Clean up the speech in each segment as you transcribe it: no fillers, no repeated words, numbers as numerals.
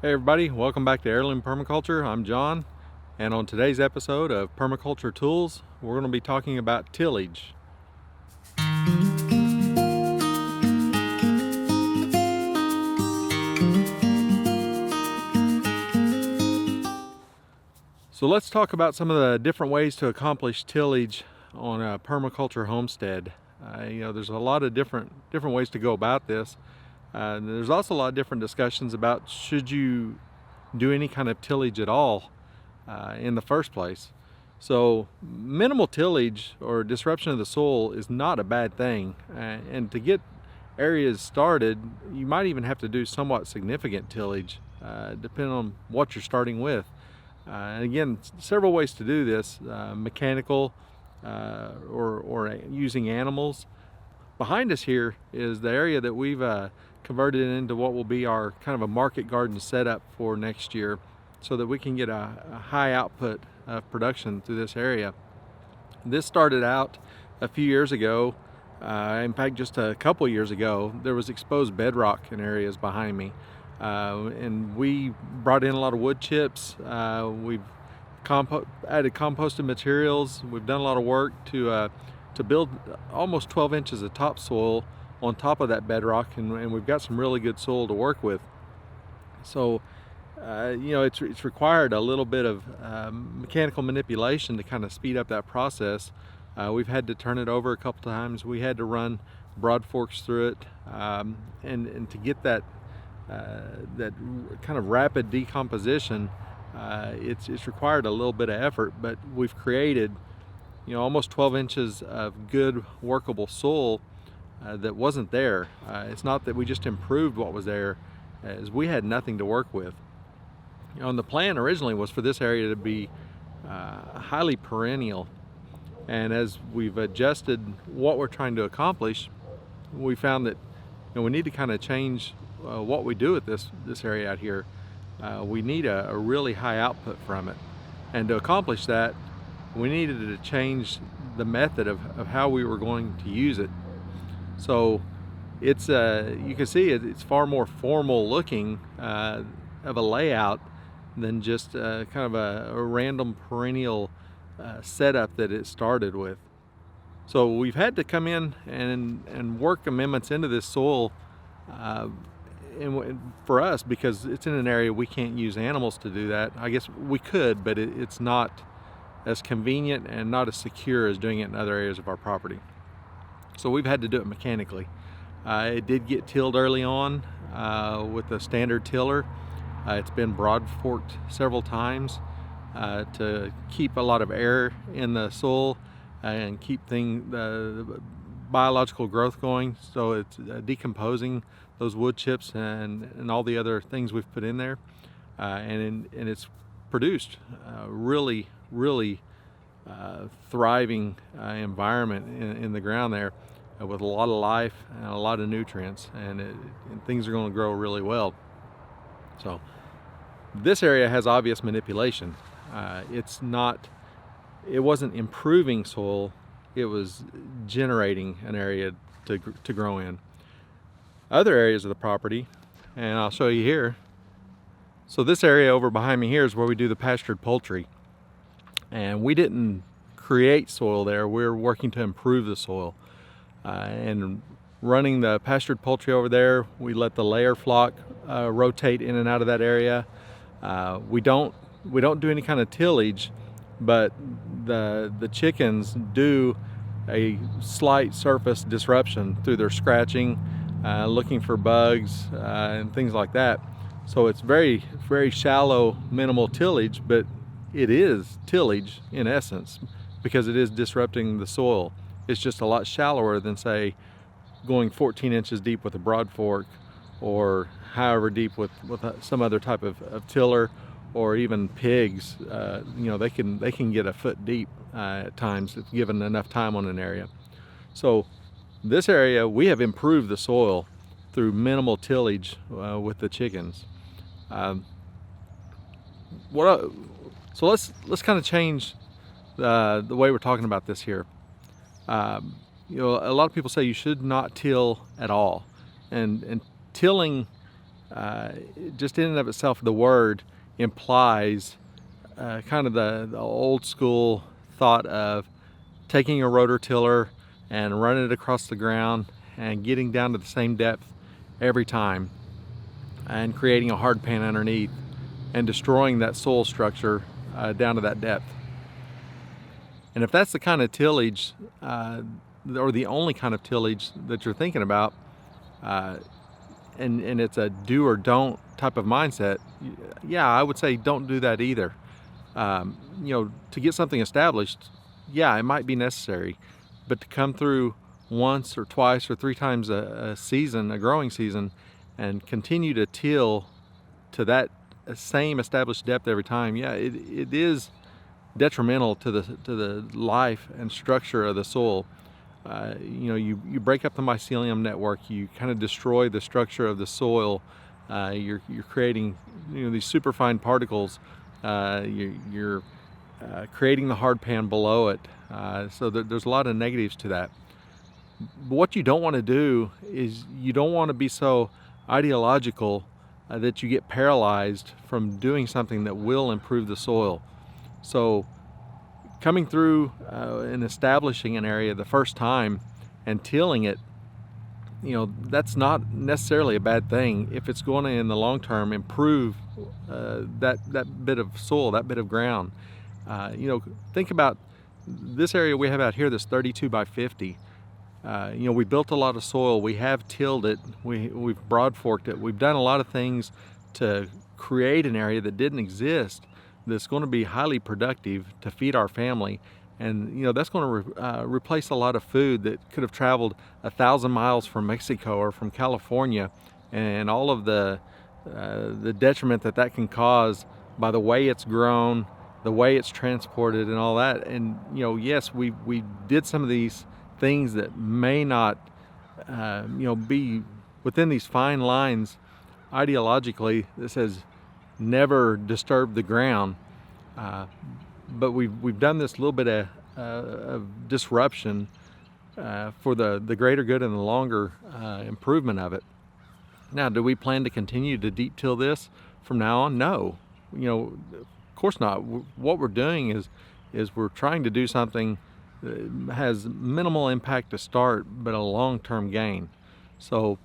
Hey everybody, welcome back to Heirloom Permaculture. I'm John, and on today's episode of Permaculture Tools, we're going to be talking about tillage. So let's talk about some of the different ways to accomplish tillage on a permaculture homestead. There's a lot of different ways to go about this. There's also a lot of different discussions about should you do any kind of tillage at all in the first place. So minimal tillage or disruption of the soil is not a bad thing, and to get areas started you might even have to do somewhat significant tillage depending on what you're starting with. And again, several ways to do this, mechanical or using animals. Behind us here is the area that we've converted into what will be our kind of a market garden setup for next year, so that we can get a high output of production through this area. This started out a few years ago. In fact, just a couple years ago, there was exposed bedrock in areas behind me. And we brought in a lot of wood chips. We've added composted materials. We've done a lot of work to build almost 12 inches of topsoil on top of that bedrock, and we've got some really good soil to work with. So it's required a little bit of mechanical manipulation to kind of speed up that process. We've had to turn it over a couple times. We had to run broad forks through it, and to get that kind of rapid decomposition, it's required a little bit of effort, but we've created almost 12 inches of good workable soil that wasn't there. It's not that we just improved what was there, as we had nothing to work with. And the plan originally was for this area to be highly perennial, and as we've adjusted what we're trying to accomplish, we found that we need to kind of change what we do at this area out here. We need a really high output from it, and to accomplish that we needed to change the method of how we were going to use it. So it's you can see it's far more formal looking of a layout than just kind of a random perennial setup that it started with. So we've had to come in and work amendments into this soil, and for us, because it's in an area we can't use animals to do that. I guess we could, but it's not as convenient and not as secure as doing it in other areas of our property. So we've had to do it mechanically. It did get tilled early on with a standard tiller. It's been broad forked several times to keep a lot of air in the soil and keep the biological growth going. So it's decomposing those wood chips and all the other things we've put in there, and it's produced really thriving environment in the ground there, with a lot of life and a lot of nutrients, and things are going to grow really well. So this area has obvious manipulation. It wasn't improving soil, it was generating an area to grow in. Other areas of the property, and I'll show you here. So this area over behind me here is where we do the pastured poultry, and we didn't create soil there. We're working to improve the soil, and running the pastured poultry over there, we let the layer flock rotate in and out of that area. We don't do any kind of tillage, but the chickens do a slight surface disruption through their scratching, looking for bugs and things like that. So it's very shallow, minimal tillage, but it is tillage in essence, because it is disrupting the soil. It's just a lot shallower than, say, going 14 inches deep with a broad fork, or however deep with some other type of tiller, or even pigs. They can get a foot deep at times if given enough time on an area. So this area, we have improved the soil through minimal tillage with the chickens. So let's kind of change the way we're talking about this here. A lot of people say you should not till at all, and tilling just in and of itself, the word implies kind of the old school thought of taking a rotor tiller and running it across the ground and getting down to the same depth every time and creating a hard pan underneath and destroying that soil structure down to that depth. And if that's the kind of tillage or the only kind of tillage that you're thinking about, and it's a do or don't type of mindset, yeah, I would say don't do that either. You know, to get something established, yeah, it might be necessary, but to come through once or twice or 3 times a season, a growing season, and continue to till to that same established depth every time, yeah, it is detrimental to the life and structure of the soil. You know, you break up the mycelium network, you kind of destroy the structure of the soil. You're creating, you know, these superfine particles. You're creating the hard pan below it. So there's a lot of negatives to that. But what you don't want to do is you don't want to be so ideological that you get paralyzed from doing something that will improve the soil. So coming through and establishing an area the first time and tilling it, you know, that's not necessarily a bad thing if it's going to, in the long term, improve that bit of soil, that bit of ground. You know, think about this area we have out here that's 32 by 50. You know, we built a lot of soil, we have tilled it, we've broad forked it, we've done a lot of things to create an area that didn't exist that's going to be highly productive to feed our family. And you know, that's going to replace a lot of food that could have traveled 1,000 miles from Mexico or from California, and all of the detriment that can cause by the way it's grown, the way it's transported, and all that. And you know, yes, we did some of these things that may not you know, be within these fine lines ideologically that says never disturb the ground, but we've done this little bit of disruption for the greater good and the longer improvement of it. Now, do we plan to continue to deep till this from now on? No, you know, of course not. What we're doing is we're trying to do something that has minimal impact to start, but a long-term gain. So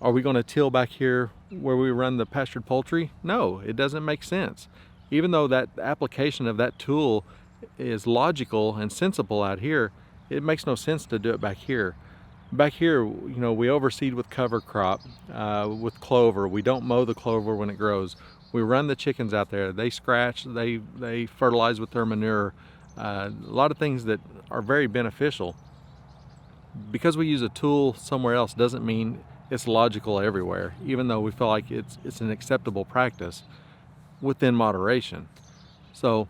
are we going to till back here where we run the pastured poultry? No, it doesn't make sense. Even though that application of that tool is logical and sensible out here, it makes no sense to do it back here. Back here, you know, we overseed with cover crop, with clover. We don't mow the clover when it grows. We run the chickens out there. They scratch, they fertilize with their manure. A lot of things that are very beneficial. Because we use a tool somewhere else doesn't mean it's logical everywhere, even though we feel like it's an acceptable practice within moderation. So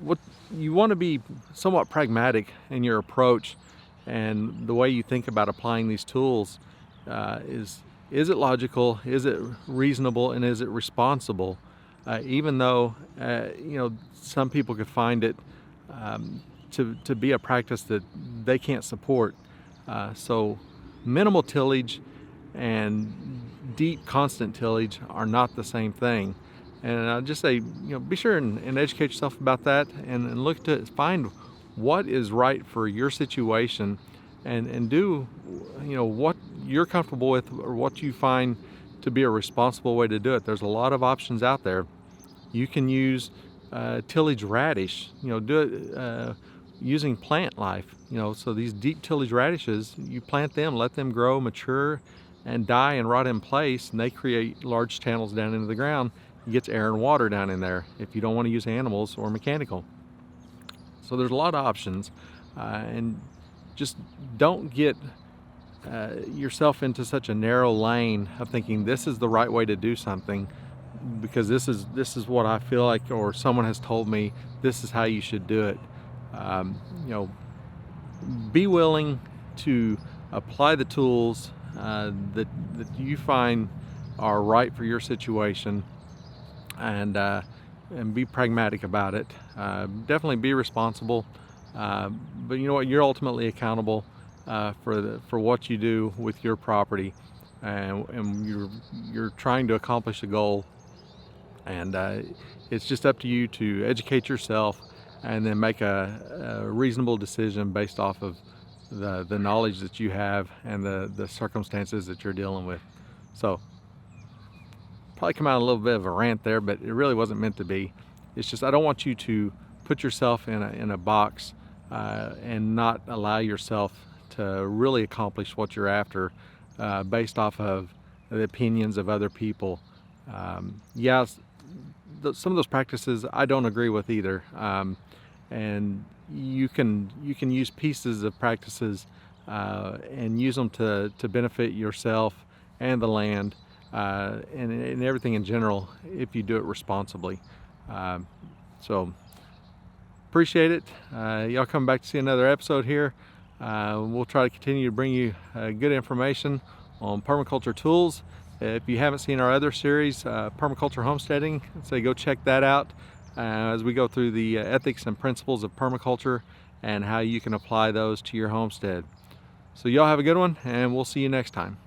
what you want to be somewhat pragmatic in your approach and the way you think about applying these tools. Is it logical, is it reasonable, and is it responsible? Even though you know, some people could find it to be a practice that they can't support. So minimal tillage and deep constant tillage are not the same thing. And I'll just say, you know, be sure and educate yourself about that, and look to find what is right for your situation, and do, you know, what you're comfortable with or what you find to be a responsible way to do it. There's a lot of options out there. You can use tillage radish, you know, do it using plant life, you know, so these deep tillage radishes, you plant them, let them grow, mature, and die and rot in place, and they create large channels down into the ground. It gets air and water down in there if you don't want to use animals or mechanical. So there's a lot of options, and just don't get yourself into such a narrow lane of thinking this is the right way to do something because this is what I feel like, or someone has told me this is how you should do it. You know, be willing to apply the tools that you find are right for your situation, and be pragmatic about it. Definitely be responsible, but you know what? You're ultimately accountable for what you do with your property. and you're trying to accomplish a goal, and it's just up to you to educate yourself and then make a reasonable decision based off of the knowledge that you have and the circumstances that you're dealing with. So probably come out a little bit of a rant there, but it really wasn't meant to be. It's just I don't want you to put yourself in a box and not allow yourself to really accomplish what you're after based off of the opinions of other people. Yeah, some of those practices I don't agree with either, and you can use pieces of practices and use them to benefit yourself and the land and everything in general if you do it responsibly. So appreciate it. Y'all come back to see another episode here. We'll try to continue to bring you good information on permaculture tools. If you haven't seen our other series, Permaculture Homesteading, I'd say go check that out as we go through the ethics and principles of permaculture and how you can apply those to your homestead. So y'all have a good one, and we'll see you next time.